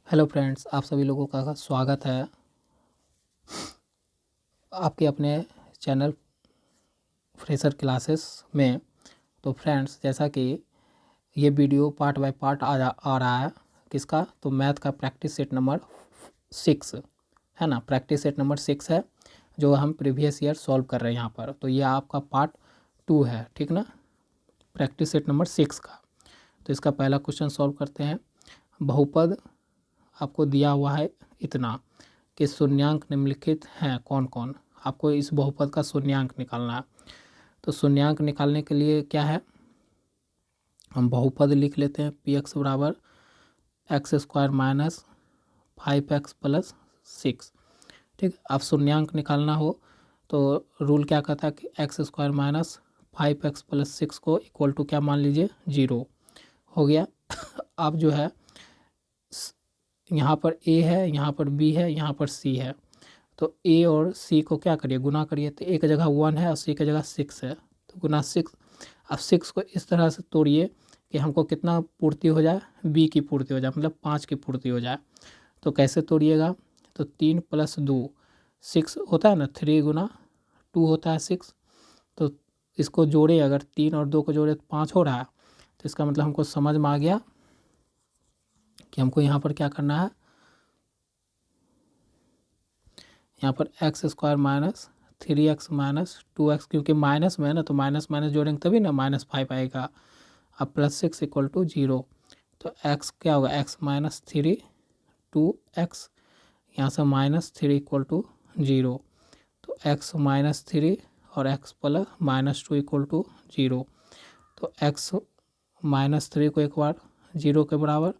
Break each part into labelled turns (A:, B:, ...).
A: Hello friends, आप सभी लोगों का स्वागत है आपके अपने चैनल फ्रेशर क्लासेस में। तो फ्रेंड्स, जैसा कि ये वीडियो पार्ट बाय पार्ट आ रहा है किसका, तो मैथ का प्रैक्टिस सेट नंबर 6 है ना। प्रैक्टिस सेट नंबर 6 है जो हम प्रीवियस ईयर सॉल्व कर रहे हैं यहाँ पर। तो ये आपका पार्ट 2 है, ठीक ना, प्रैक्टिस सेट नंबर 6 का। तो इसका पहला क्वेश्चन सॉल्व करते हैं। बहुपद आपको दिया हुआ है इतना कि शून्यांक निम्नलिखित हैं कौन कौन। आपको इस बहुपद का शून्यांक निकालना है। तो शून्यांक निकालने के लिए क्या है, हम बहुपद लिख लेते हैं। पी एक्स बराबर x square minus 5x plus 6। ठीक, अब शून्यांक निकालना हो तो रूल क्या कहता है कि x square minus 5x plus 6 को इक्वल टू क्या मान लीजिए, 0 हो गया। अब जो है यहाँ पर a है, यहाँ पर b है, यहाँ पर c है। तो a और c को क्या करिए, गुना करिए। तो a की जगह 1 है और c की जगह 6 है, तो गुना 6। अब 6 को इस तरह से तोड़िए कि हमको कितना पूर्ति हो जाए, b की पूर्ति हो जाए, मतलब 5 की पूर्ति हो जाए। तो कैसे तोड़िएगा, तो 3 + 2 6 होता है ना, 3 गुना 2 होता है 6। तो इसको जोड़े, अगर 3 और 2 को जोड़े तो 5 हो रहा है। तो इसका मतलब हमको समझ में आ गया कि हमको यहाँ पर क्या करना है, यहाँ पर x square minus 3x minus 2x, क्योंकि माइनस में है ना, तो माइनस माइनस जोड़ेंगे तभी ना -5 आएगा। अब +6 = 0। तो x क्या होगा, x माइनस 3 2x, यहाँ से -3 = 0। तो x माइनस 3 और x प्लस -2 = 0। तो x माइनस 3 को एक बार 0 के बराबर,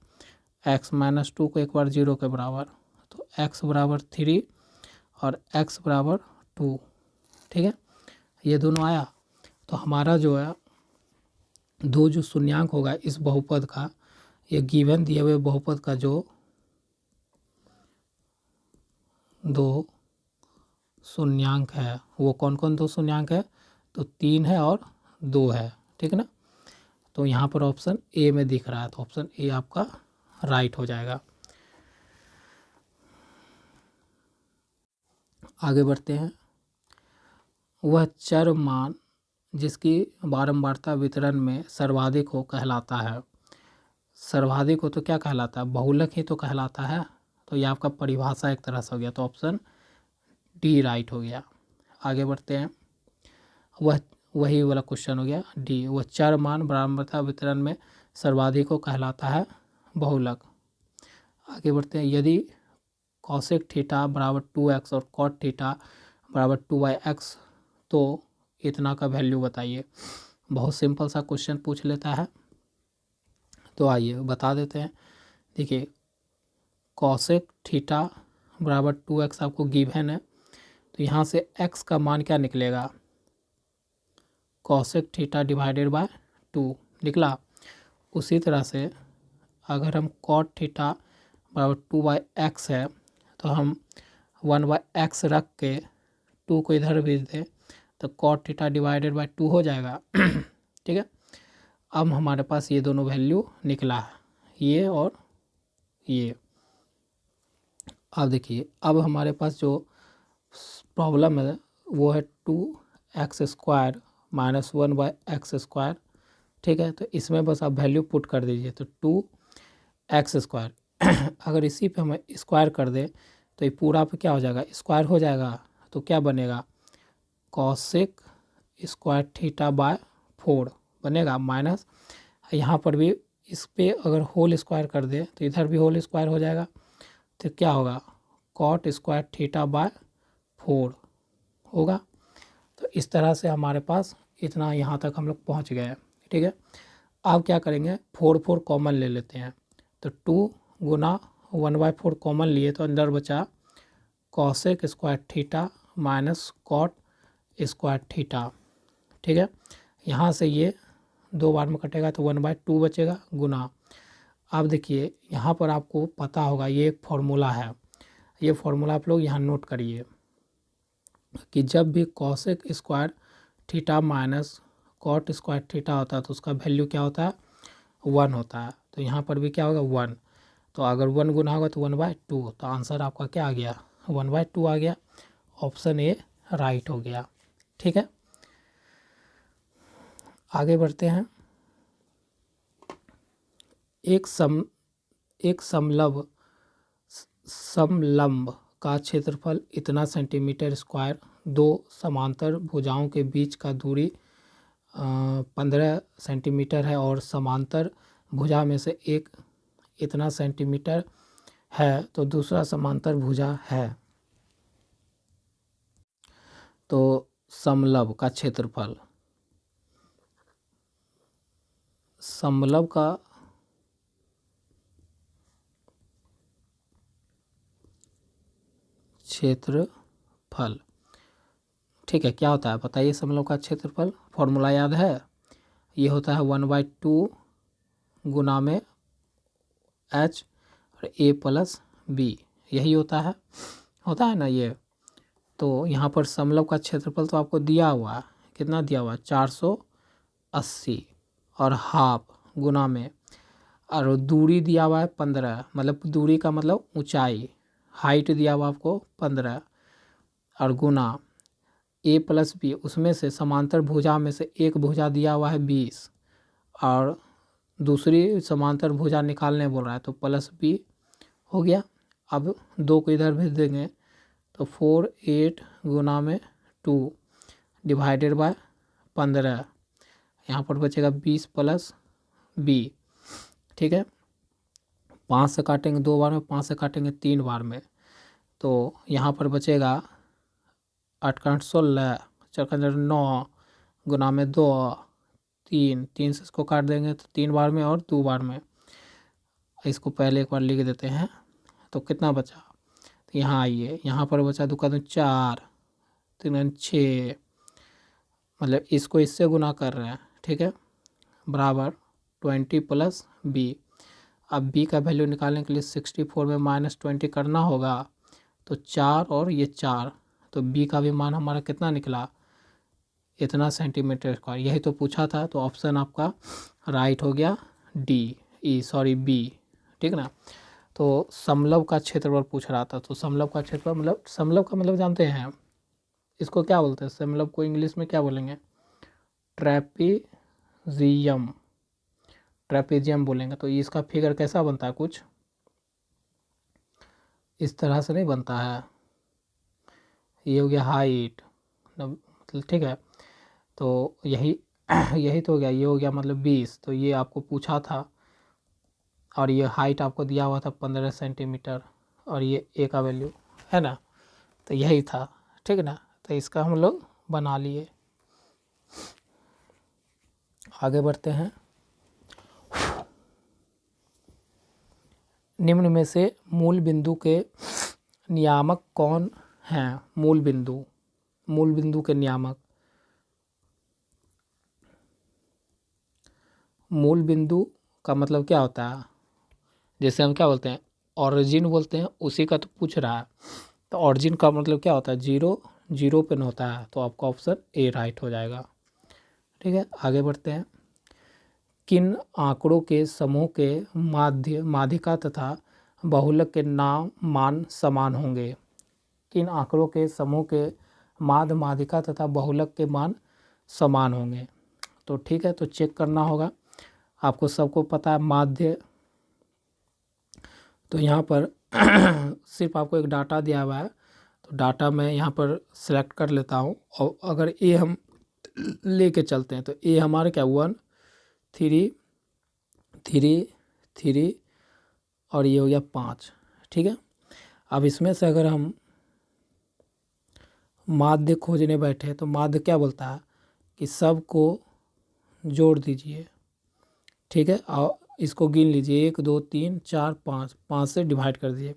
A: x माइनस 2 को एक बार 0 के बराबर। तो x बराबर 3 और x बराबर 2। ठीक है, ये दोनों आया। तो हमारा जो है दो जो शून्यांक होगा इस बहुपद का, ये गिवन दिए हुए बहुपद का जो दो शून्यांक है वो कौन कौन दो शून्यांक है, तो 3 है और 2 है। ठीक है ना। तो यहाँ पर ऑप्शन ए में दिख रहा है, तो ऑप्शन ए आपका राइट हो जाएगा। आगे बढ़ते हैं। वह चर मान जिसकी बारंबारता वितरण में सर्वाधिक हो कहलाता है। सर्वाधिक हो तो क्या कहलाता है, बहुलक ही तो कहलाता है। तो ये आपका परिभाषा एक तरह से हो गया, तो ऑप्शन डी राइट हो गया। आगे बढ़ते हैं। वही वाला क्वेश्चन हो गया डी। वह चर मान बारंबारता वितरण में सर्वाधिक हो कहलाता है बहुलक। आगे बढ़ते हैं। यदि कॉसेक थीटा बराबर 2x और कॉट थीटा बराबर 2x, तो इतना का वैल्यू बताइए। बहुत सिंपल सा क्वेश्चन पूछ लेता है, तो आइए बता देते हैं। देखिए, कॉसेक थीटा बराबर 2x आपको गिवन है, तो यहाँ से x का मान क्या निकलेगा, कॉसेक थीटा डिवाइडेड बाय 2 निकला। उसी तरह से अगर हम कॉट थीटा बराबर 2/x है, तो हम 1/x रख के 2 को इधर भेज दें तो कॉट थीटा डिवाइडेड बाय 2 हो जाएगा। ठीक है, अब हमारे पास ये दोनों वैल्यू निकला है, ये और ये। अब देखिए, अब हमारे पास जो प्रॉब्लम है वो है 2x² माइनस 1/x²। ठीक है, तो इसमें बस आप वैल्यू पुट कर दीजिए। तो 2x², अगर इसी पे हम स्क्वायर कर दें तो ये पूरा पे क्या हो जाएगा, स्क्वायर हो जाएगा। तो क्या बनेगा, कॉसेक स्क्वायर थीटा बाय 4 बनेगा, माइनस यहाँ पर भी इस पे अगर होल स्क्वायर कर दे तो इधर भी होल स्क्वायर हो जाएगा। तो क्या होगा, कॉट स्क्वायर थीटा बाय 4 होगा। तो इस तरह से हमारे पास इतना यहाँ तक हम लोग पहुँच गए हैं। ठीक है, अब क्या करेंगे, 4 कॉमन ले लेते हैं। तो 2 गुना 1/4 कॉमन लिए तो अंदर बचा cosec square theta minus cot square theta. ठीक है, यहाँ से ये 2 बार में कटेगा तो 1/2 बचेगा गुना। अब देखिए, यहाँ पर आपको पता होगा ये एक फॉर्मूला है, ये फॉर्मूला आप लोग यहाँ नोट करिए कि जब भी cosec square theta minus cot square theta होता है तो उसका वैल्यू क्या होता है, 1 होता है। तो यहाँ पर भी क्या होगा, 1। तो अगर 1 गुना होगा तो 1/2, तो आंसर आपका क्या आ गया, 1/2 आ गया। ऑप्शन ए राइट हो गया। ठीक है, आगे बढ़ते हैं। एक समलंब का क्षेत्रफल इतना सेंटीमीटर स्क्वायर, दो समांतर भुजाओं के बीच का दूरी 15 सेंटीमीटर है और समांतर भुजा में से एक इतना सेंटीमीटर है तो दूसरा समांतर भुजा है। तो समलंब का क्षेत्रफल, समलंब का क्षेत्रफल, ठीक है, क्या होता है बताइए। समलंब का क्षेत्रफल फॉर्मूला याद है, ये होता है 1/2 गुना में h और a प्लस b, यही होता है ना ये। तो यहाँ पर समलंब का क्षेत्रफल तो आपको दिया हुआ है, कितना दिया हुआ है 480 और हाफ गुना में, और दूरी दिया हुआ है 15, मतलब दूरी का मतलब ऊंचाई, हाइट दिया हुआ आपको 15 और गुना a प्लस बी, उसमें से समांतर भुजा में से एक भुजा दिया हुआ है 20 और दूसरी समांतर भुजा निकालने बोल रहा है, तो प्लस बी हो गया। अब 2 को इधर भेज देंगे तो 48 गुना में 2 डिवाइडेड बाय 15, यहाँ पर बचेगा 20 प्लस बी। ठीक है, 5 से काटेंगे 2 बार में, 5 से काटेंगे 3 बार में, तो यहाँ पर बचेगा 8 का 8 16, 4 का 9 गुना में 2 3 से इसको काट देंगे तो 3 बार में और 2 बार में। इसको पहले एक बार लिख देते हैं, तो कितना बचा, तो यहाँ आइए, यहाँ पर बचा 2 का 4 3 6, मतलब इसको इससे गुना कर रहे हैं। ठीक है, बराबर 20 प्लस बी। अब b का वैल्यू निकालने के लिए 64 में -20 करना होगा, तो 4 और ये 4, तो b का भी मान हमारा कितना निकला, इतना सेंटीमीटर स्क्वायर, यही तो पूछा था। तो ऑप्शन आपका राइट हो गया बी। ठीक ना। तो समलंब का क्षेत्रफल पूछ रहा था, तो समलंब का क्षेत्रफल मतलब, समलंब का मतलब जानते हैं इसको क्या बोलते हैं, समलंब को इंग्लिश में क्या बोलेंगे, ट्रेपेजियम बोलेंगे। तो इसका फिगर कैसा बनता है, कुछ इस तरह से नहीं बनता है, ये हो गया हाइट मतलब, ठीक है, तो यही यही तो हो गया, ये हो गया मतलब 20, तो ये आपको पूछा था, और ये हाइट आपको दिया हुआ था 15 सेंटीमीटर, और ये ए का वैल्यू है ना, तो यही था। ठीक है ना, तो इसका हम लोग बना लिए। आगे बढ़ते हैं। निम्न में से मूल बिंदु के नियामक कौन हैं, मूल बिंदु के नियामक। मूल बिंदु का मतलब क्या होता है, जैसे हम क्या बोलते हैं ऑरिजिन बोलते हैं, उसी का तो पूछ रहा है। तो ऑरिजिन का मतलब क्या होता है, 0 पे होता है, तो आपका ऑप्शन ए राइट हो जाएगा। ठीक है, आगे बढ़ते हैं। किन आंकड़ों के समूह के माध्यिका तथा बहुलक के नाम मान समान होंगे, किन आंकड़ों के समूह के माध्यिका तथा बहुलक के मान समान होंगे। तो ठीक है, तो चेक करना होगा, आपको सबको पता है माध्य, तो यहाँ पर सिर्फ आपको एक डाटा दिया हुआ है, तो डाटा मैं यहाँ पर सेलेक्ट कर लेता हूँ, और अगर ए हम लेके चलते हैं तो ए हमारे क्या 1 3 3 3 और ये हो गया 5। ठीक है, अब इसमें से अगर हम माध्य खोजने बैठे तो माध्य क्या बोलता है कि सबको जोड़ दीजिए। ठीक है, और इसको गिन लीजिए 1 2 3 4 5, 5 से डिवाइड कर दीजिए,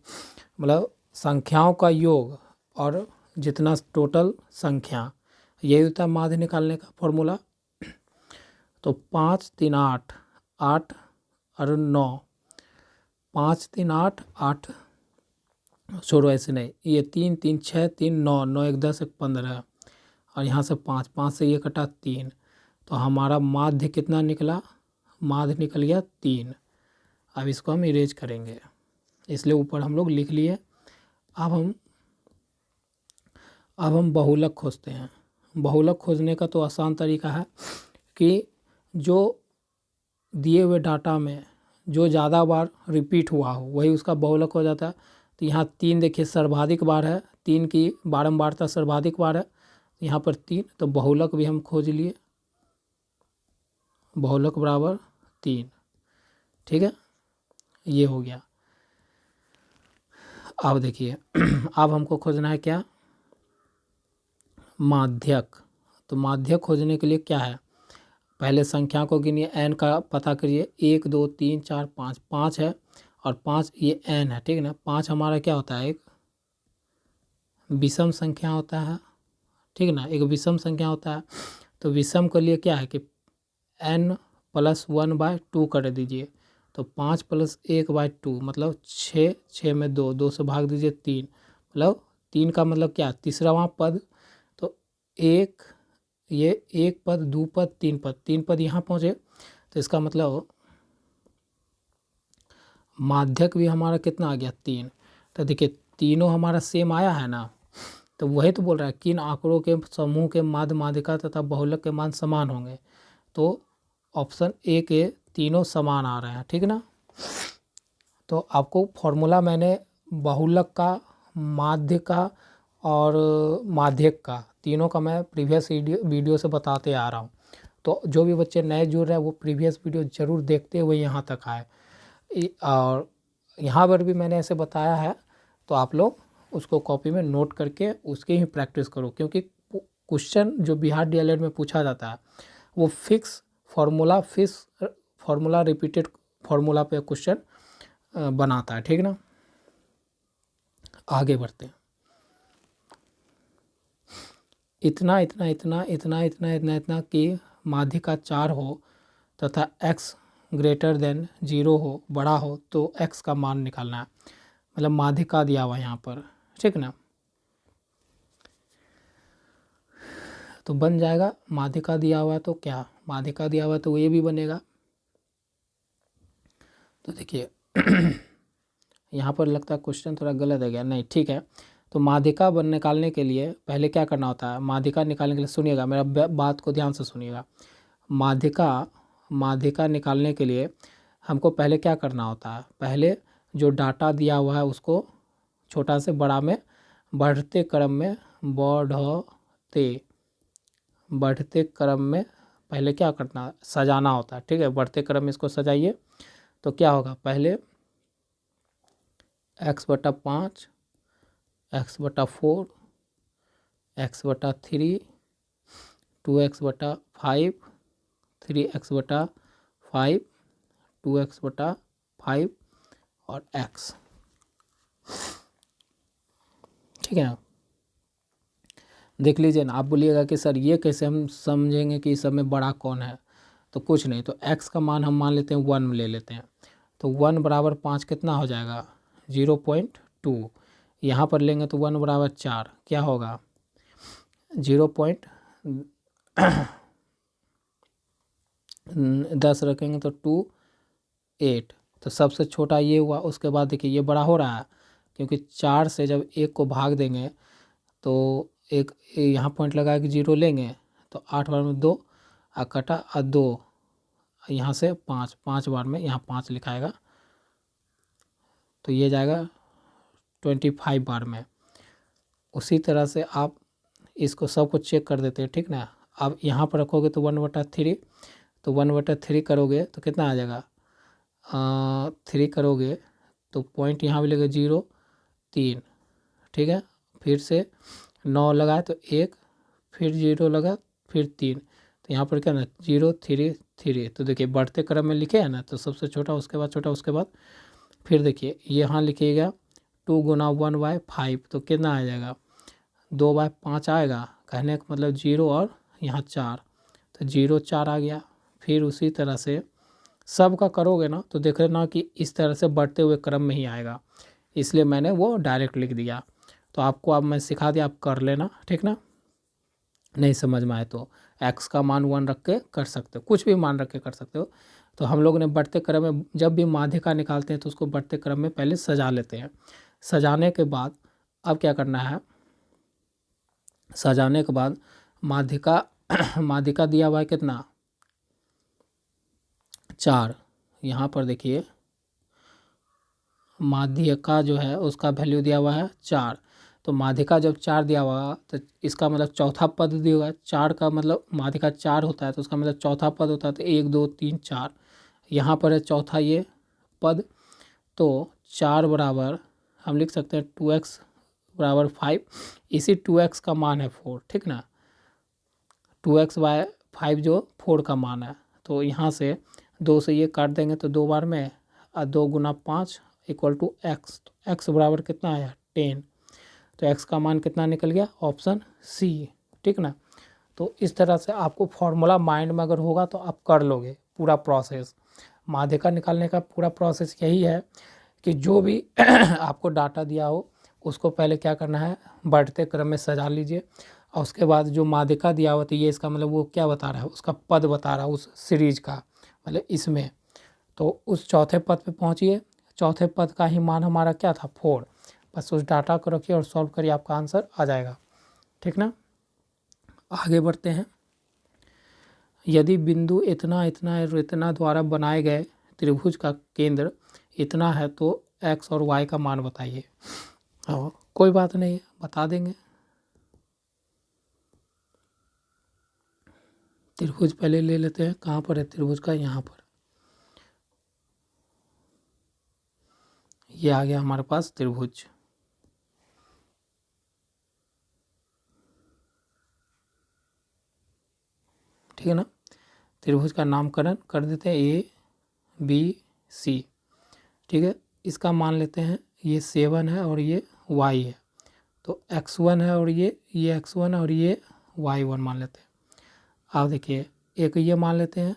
A: मतलब संख्याओं का योग और जितना टोटल संख्या, यही होता है माध्य निकालने का फॉर्मूला। तो 5 3 8 8 और 9, 5 3 8 8, छोड़ो ऐसे नहीं, ये 3 3 6 3 9 9 1 10 1 15, और यहाँ से 5 5 से ये कटा 3, तो हमारा माध्य कितना निकला, माध्य निकल गया 3। अब इसको हम इरेज करेंगे। इसलिए ऊपर हम लोग लिख लिए। अब हम बहुलक खोजते हैं। बहुलक खोजने का तो आसान तरीका है कि जो दिए हुए डाटा में जो ज़्यादा बार रिपीट हुआ हो वही उसका बहुलक हो जाता है। तो यहाँ 3 देखिए सर्वाधिक बार है, 3 की बारंबारता सर्वाधिक बार है, यहाँ पर 3, तो बहुलक भी हम खोज लिए, बहुलक बराबर 3। ठीक है, ये हो गया। अब देखिए अब हमको खोजना है क्या, माध्यक। तो माध्यक खोजने के लिए क्या है, पहले संख्या को गिनिए, n का पता करिए, 1 2 3 4 5, 5 है और 5 ये n है, ठीक है ना। 5 हमारा क्या होता है, एक विषम संख्या होता है, ठीक है ना, एक विषम संख्या होता है। तो विषम के लिए क्या है कि n + 1/2 कर दीजिए, तो 5 + 1/2 मतलब 6, 6 में 2, 2 से भाग दीजिए 3, मतलब 3 का मतलब क्या, तीसरा पद। तो एक, ये 1 पद, 2 पद, 3 पद, 3 पद यहाँ पहुँचे, तो इसका मतलब माध्यक भी हमारा कितना आ गया, 3। तो देखिए तीनों हमारा सेम आया है ना, तो वही तो बोल रहा है किन आंकड़ों के समूह के माध्य, माध्यिका तथा बहुलक के मान समान होंगे। तो ऑप्शन ए के तीनों समान आ रहे हैं, ठीक है ना। तो आपको फॉर्मूला मैंने बहुलक का, माध्य का और माध्यक का, तीनों का मैं प्रीवियस वीडियो से बताते आ रहा हूँ। तो जो भी बच्चे नए जुड़ रहे हैं वो प्रीवियस वीडियो ज़रूर देखते हुए यहाँ तक आए। और यहाँ पर भी मैंने ऐसे बताया है, तो आप लोग उसको कॉपी में नोट करके उसकी ही प्रैक्टिस करो, क्योंकि क्वेश्चन जो बिहार डीएलएड में पूछा जाता है वो फिक्स फार्मूला रिपीटेड फार्मूला पे क्वेश्चन बनाता है, ठीक ना। आगे बढ़ते हैं। इतना इतना इतना इतना इतना इतना इतना कि माध्यिका 4 हो तथा x ग्रेटर देन 0 हो, बड़ा हो, तो x का मान निकालना है। मतलब माध्यिका दिया हुआ यहाँ पर, ठीक ना। तो बन जाएगा, माध्यिका दिया हुआ है तो क्या, माध्यिका दिया हुआ है तो ये भी बनेगा। तो देखिए यहाँ पर लगता है क्वेश्चन थोड़ा गलत है गया, नहीं ठीक है। तो माध्यिका निकालने के लिए पहले क्या करना होता है, माध्यिका निकालने के लिए सुनिएगा, मेरा बात को ध्यान से सुनिएगा। माध्यिका निकालने के लिए हमको पहले क्या करना होता है, पहले जो डाटा दिया हुआ है उसको छोटा से बड़ा में बढ़ते क्रम में बढ़ते क्रम में पहले क्या करना, सजाना होता है, ठीक है। बढ़ते क्रम में इसको सजाइए तो क्या होगा, पहले x/5, x/4, x/3, 2x/5, 3x/5, 2x/5 और x, ठीक है। देख लीजिए ना, आप बोलिएगा कि सर ये कैसे हम समझेंगे कि इस सब में बड़ा कौन है। तो कुछ नहीं, तो x का मान हम मान लेते हैं 1 ले लेते हैं। तो 1 = 5 कितना हो जाएगा, 0.2। यहाँ पर लेंगे तो 1 = 4 क्या होगा, 0.10 रखेंगे तो 2.8। तो सबसे छोटा ये हुआ। उसके बाद देखिए ये बड़ा हो रहा है, क्योंकि 4 से जब 1 को भाग देंगे तो एक यहाँ पॉइंट लगा के 0 लेंगे, तो 8 बार में 2 कटा और 2 यहाँ से 5, 5 बार में यहाँ 5 लिखाएगा, तो ये जाएगा 25 बार में। उसी तरह से आप इसको सबको चेक कर देते हैं, ठीक ना। अब यहाँ पर रखोगे तो 1/3, तो 1/3 करोगे तो कितना आ जाएगा, 3 करोगे तो पॉइंट यहाँ भी लगेगा 0, 3, ठीक है। फिर से 9 लगाए तो 1, फिर 0 लगा, फिर 3, तो यहाँ पर क्या ना 0 3 3। तो देखिए बढ़ते क्रम में लिखे हैं ना, तो सबसे छोटा उसके बाद छोटा उसके बाद फिर देखिए यहाँ लिखिएगा 2 × 1/5, तो कितना आ जाएगा, 2/5 आएगा। कहने का मतलब 0 और यहाँ 4, तो 0 4 आ गया। फिर उसी तरह से सब का करोगे ना तो देख लेना कि इस तरह से बढ़ते हुए क्रम में ही आएगा, इसलिए मैंने वो डायरेक्ट लिख दिया। तो आपको अब मैं सिखा दिया, आप कर लेना, ठीक ना। नहीं समझ में आए तो x का मान 1 रख के कर सकते हो, कुछ भी मान रख के कर सकते हो। तो हम लोग ने बढ़ते क्रम में जब भी माध्यिका निकालते हैं तो उसको बढ़ते क्रम में पहले सजा लेते हैं। सजाने के बाद अब क्या करना है, सजाने के बाद माध्यिका माध्यिका दिया हुआ है कितना, 4। यहाँ पर देखिए माध्यिका जो है उसका वैल्यू दिया हुआ है 4। तो माध्यिका जब 4 दिया हुआ तो इसका मतलब चौथा पद दिया हुआ है। 4 का मतलब माध्यिका 4 होता है तो उसका मतलब चौथा पद होता है, तो 1 2 3 4 यहाँ पर है चौथा ये पद। तो 4 बराबर हम लिख सकते हैं 2x बराबर 5। इसी 2x का मान है 4, ठीक ना। 2x/5 जो 4 का मान है। तो यहाँ से 2 से ये काट देंगे तो 2 बार में, और 2 गुना 5 इक्वल टू x। तो x बराबर कितना आया 10। तो x का मान कितना निकल गया, ऑप्शन सी, ठीक ना। तो इस तरह से आपको फॉर्मूला माइंड में अगर होगा तो आप कर लोगे पूरा प्रोसेस। माध्यिका निकालने का पूरा प्रोसेस यही है कि जो भी आपको डाटा दिया हो उसको पहले क्या करना है, बढ़ते क्रम में सजा लीजिए, और उसके बाद जो माध्यिका दिया हुआ तो ये इसका मतलब वो क्या बता रहा है, उसका पद बता रहा है उस सीरीज का, मतलब इसमें। तो उस चौथे पद पे पहुंचिए, चौथे पद का ही मान हमारा क्या था 4। बस उस डाटा को रखिए और सॉल्व करिए, आपका आंसर आ जाएगा, ठीक ना। आगे बढ़ते हैं। यदि बिंदु इतना इतना और इतना द्वारा बनाए गए त्रिभुज का केंद्र इतना है तो x और y का मान बताइए। कोई बात नहीं, बता देंगे। त्रिभुज पहले ले लेते हैं, कहाँ पर है त्रिभुज का, यहाँ पर ये आ गया हमारे पास त्रिभुज। ठीक है ना। त्रिभुज का नामकरण कर देते हैं ABC, ठीक है। इसका मान लेते हैं ये 7 है और ये y है, तो x1 है और ये x1 और ये y1 मान लेते हैं। आप देखिए एक ये मान लेते हैं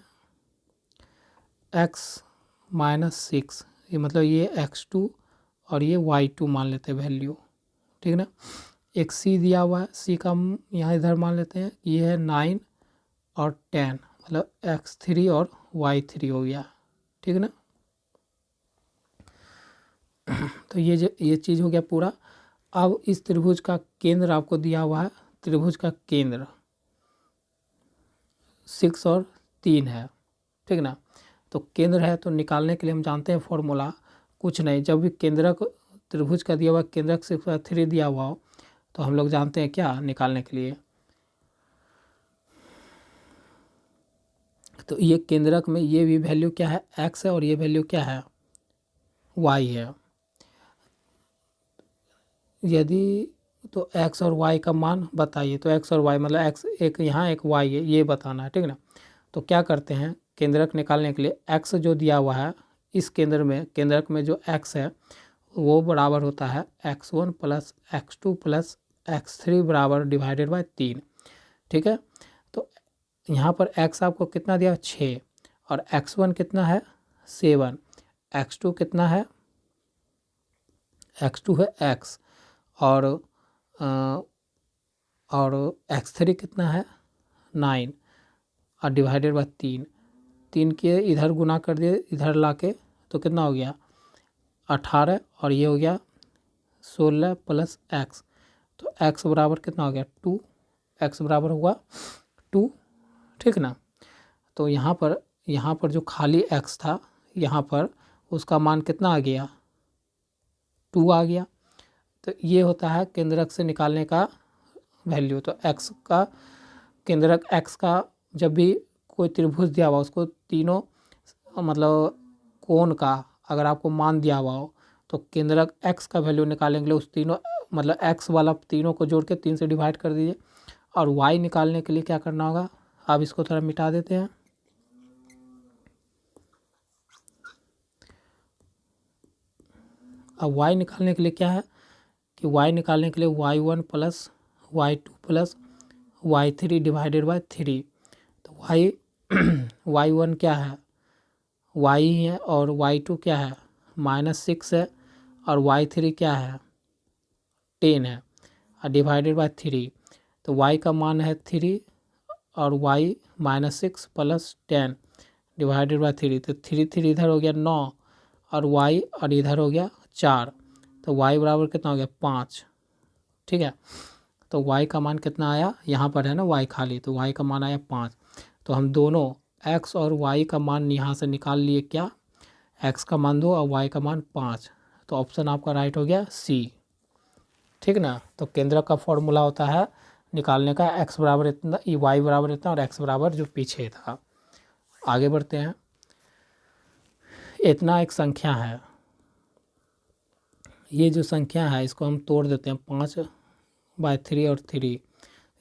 A: x-6, ये मतलब ये x2 और ये y2 मान लेते हैं वैल्यू, ठीक है ना। एक c दिया हुआ है, c का यहाँ इधर मान लेते हैं, ये है 9 और 10, मतलब x3 और y3 हो गया, ठीक है ना। तो ये चीज़ हो गया पूरा। अब इस त्रिभुज का केंद्र आपको दिया हुआ है, त्रिभुज का केंद्र 6 और 3 है, ठीक ना। तो केंद्र है तो निकालने के लिए हम जानते हैं फॉर्मूला, कुछ नहीं, जब भी केंद्रक त्रिभुज का दिया हुआ केंद्रक 6 और 3 दिया हुआ हो तो हम लोग जानते हैं क्या निकालने के लिए, तो ये केंद्रक में ये भी वैल्यू क्या है x है और ये वैल्यू क्या है y है। यदि तो x और y का मान बताइए, तो x और y मतलब x एक यहाँ एक y है, ये बताना है, ठीक ना। तो क्या करते हैं केंद्रक निकालने के लिए, x जो दिया हुआ है इस केंद्र में, केंद्रक में जो x है वो बराबर होता है x1 plus x2 plus x3 बराबर डिवाइडेड बाय 3, ठीक है। तो यहाँ पर x आपको कितना दिया 6 और x1 कितना है 7, x2 कितना है, x2 है x और x3 कितना है 9 और डिवाइडेड बाय 3 के इधर गुना कर दिए इधर लाके, तो कितना हो गया 18 और ये हो गया 16 प्लस x, तो x बराबर कितना हो गया 2, x बराबर हुआ 2, ठीक ना। तो यहाँ पर जो खाली x था यहाँ पर उसका मान कितना आ गया 2 आ गया। तो ये होता है केंद्रक से निकालने का वैल्यू। तो x का केंद्रक x का जब भी कोई त्रिभुज दिया हुआ उसको तीनों मतलब कोण का अगर आपको मान दिया हुआ हो तो केंद्रक x का वैल्यू निकालने के लिए उस तीनों मतलब x वाला तीनों को जोड़ के 3 से डिवाइड कर दीजिए। और y निकालने के लिए क्या करना होगा, आप इसको थोड़ा मिटा देते हैं, अब y निकालने के लिए क्या है कि y निकालने के लिए y1 plus y2 plus y3 divided by 3, तो y1 क्या है y ही है और y2 क्या है -6 है और y3 क्या है 10 है और डिवाइडेड बाय 3, तो y का मान है 3 और y -6 प्लस 10 डिवाइडेड बाय 3, तो 3 इधर हो गया 9 और y और इधर हो गया 4, तो y बराबर कितना हो गया 5। ठीक है, तो y का मान कितना आया, यहाँ पर है ना y खाली, तो y का मान आया 5। तो हम दोनों x और y का मान यहाँ से निकाल लिए, क्या, x का मान 2 और y का मान 5। तो ऑप्शन आपका राइट हो गया सी। ठीक ना, तो केंद्र का फॉर्मूला होता है निकालने का, x बराबर इतना, y बराबर इतना और x बराबर जो पीछे था। आगे बढ़ते हैं। इतना एक संख्या है, ये जो संख्या है इसको हम तोड़ देते हैं, 5/3 और 3,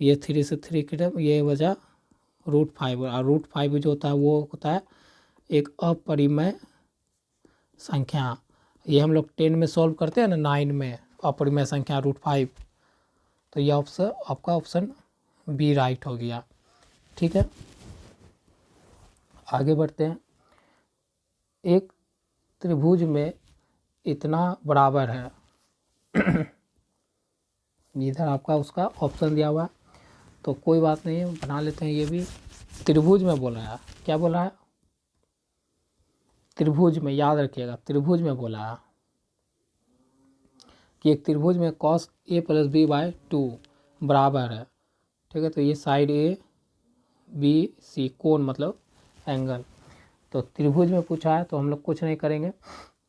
A: ये 3 से 3 की तरफ, ये वजह √5, और √5 जो होता है वो होता है एक अपरिमेय संख्या। ये हम लोग 10 में सॉल्व करते हैं ना, 9 में अपरिमेय संख्या √5। तो ये ऑप्शन आपका ऑप्शन बी राइट हो गया। ठीक है, आगे बढ़ते हैं। एक त्रिभुज में इतना बराबर है इधर आपका उसका ऑप्शन दिया हुआ है, तो कोई बात नहीं है, बना लेते हैं। ये भी त्रिभुज में बोला है, क्या बोला है, त्रिभुज में, याद रखिएगा त्रिभुज में बोला है कि एक त्रिभुज में cos a + b/2 बराबर है। ठीक है, तो ये साइड ए बी सी, कोण मतलब एंगल। तो त्रिभुज में पूछा है तो हम लोग कुछ नहीं करेंगे,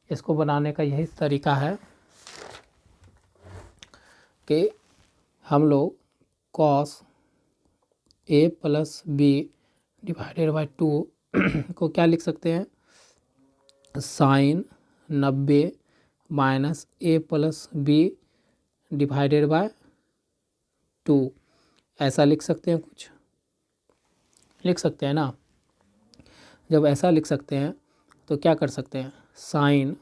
A: इसको बनाने का यही तरीका है कि हम लोग cos a + b/2 को क्या लिख सकते हैं, sin 90 - a + b/2, ऐसा लिख सकते हैं, कुछ लिख सकते हैं ना। जब ऐसा लिख सकते हैं तो क्या कर सकते हैं, sin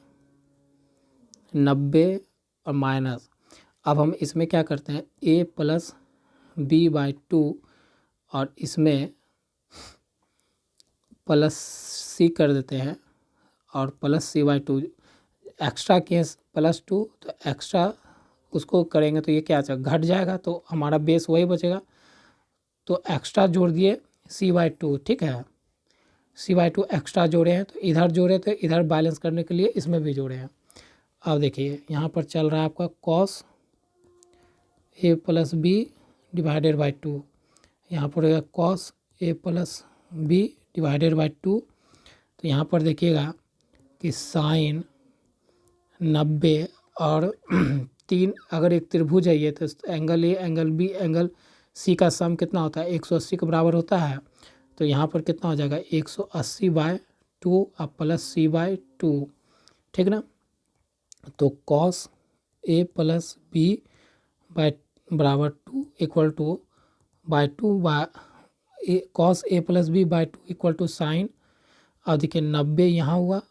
A: 90 और माइनस, अब हम इसमें क्या करते हैं, a + b/2 और इसमें +c कर देते हैं और +c/2, एक्स्ट्रा केस +2, तो एक्स्ट्रा उसको करेंगे तो ये क्या घट जाएगा, तो हमारा बेस वही बचेगा। तो एक्स्ट्रा जोड़ दिए c/2, ठीक है, c/2 एक्स्ट्रा जोड़े हैं, तो इधर जोड़े थे, इधर बैलेंस करने के लिए इसमें भी जोड़े हैं। अब देखिए यहाँ पर चल रहा है आपका cos a + b/2, यहाँ पर रहेगा cos a + b/2। तो यहाँ पर देखिएगा कि sin 90 और 3, अगर एक त्रिभुज है ये, तो angle A angle B angle C का सम कितना होता है, 180 के बराबर होता है। तो यहाँ पर कितना हो जाएगा, 180/2 और +c/2। ठीक ना, तो cos a + b/2 equal to cos a + b/2 equal to sine, और देखिए 90 यहाँ हुआ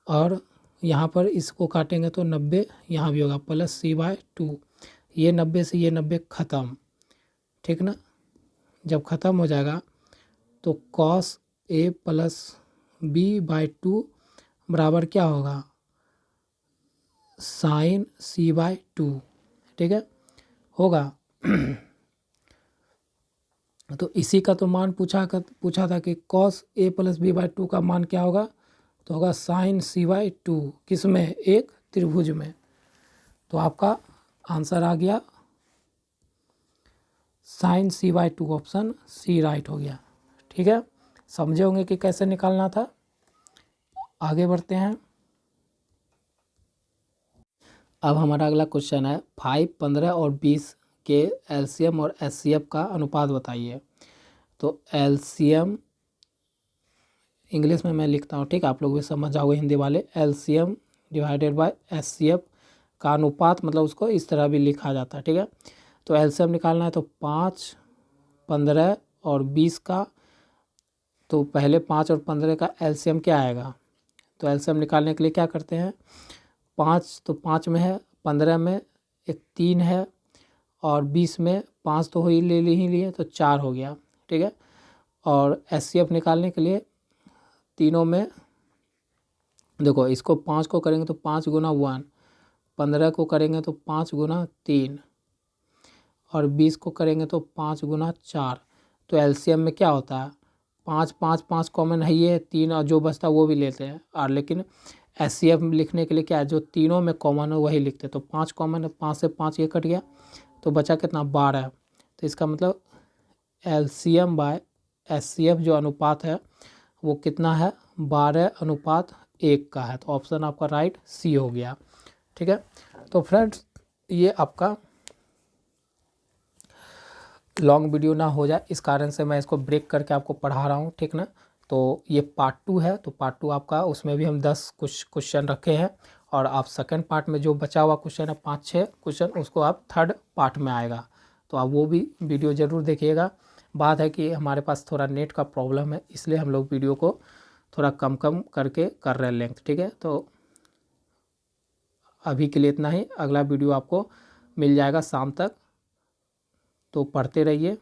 A: और यहाँ पर इसको काटेंगे तो 90 यहाँ भी होगा, +c/2, ये 90 से ये 90 ख़त्म। ठीक ना, जब ख़त्म हो जाएगा तो cos a + b/2 बराबर क्या होगा, sin c/2। ठीक है, होगा तो इसी का तो मान पूछा था कि cos a + b/2 का मान क्या होगा, तो होगा sin c/2, किस में, एक त्रिभुज में। तो आपका आंसर आ गया sin c/2, option C right हो गया। ठीक है, समझे होंगे कि कैसे निकालना था। आगे बढ़ते हैं। अब हमारा अगला क्वेश्चन है 5, 15 और 20 के एलसीएम और एचसीएफ का अनुपात बताइए। तो एलसीएम इंग्लिश में मैं लिखता हूँ, ठीक है, आप लोग भी समझ जाओगे हिंदी वाले। एलसीएम डिवाइडेड बाय एचसीएफ का अनुपात, मतलब उसको इस तरह भी लिखा जाता है। ठीक है, तो एलसीएम निकालना है तो 5, 15 और 20 का, तो पहले 5 और 15 का एलसीएम क्या आएगा। तो एलसीएम निकालने के लिए क्या करते हैं, 5 तो 5 में है, 15 में एक 3 है और 20 में 5 तो ही ले लिए, तो 4 हो गया। ठीक है, और एचसीएफ निकालने के लिए तीनों में देखो, इसको 5 को करेंगे तो 5 × 1, 15 को करेंगे तो 5 × 3 और 20 को करेंगे तो 5 × 4। तो एलसीएम में क्या होता है, पाँच पाँच पाँच कॉमन है, ये 3 और जो बचता है वो भी लेते हैं। और लेकिन एचसीएफ लिखने के लिए क्या है, जो तीनों में कॉमन है वही लिखते हैं। तो 5 कॉमन है, 5 से 5 ये कट गया, तो बचा कितना, 12। तो इसका मतलब एलसीएम बाय एचसीएफ जो अनुपात है वो कितना है, 12:1 का है। तो ऑप्शन आपका राइट सी हो गया। ठीक है, तो फ्रेंड्स ये आपका लॉन्ग वीडियो ना हो जाए इस कारण से मैं इसको ब्रेक करके आपको पढ़ा रहा हूँ। ठीक ना, तो ये पार्ट 2 है। तो पार्ट 2 आपका, उसमें भी हम 10 कुछ क्वेश्चन रखे हैं, और आप सेकंड पार्ट में जो बचा हुआ क्वेश्चन है 5-6 क्वेश्चन, उसको आप थर्ड पार्ट में आएगा। तो आप वो भी वीडियो ज़रूर देखिएगा। बात है कि हमारे पास थोड़ा नेट का प्रॉब्लम है, इसलिए हम लोग वीडियो को थोड़ा कम कम करके कर रहे हैं लेंथ। ठीक है, तो अभी के लिए इतना ही। अगला वीडियो आपको मिल जाएगा शाम तक, तो पढ़ते रहिए।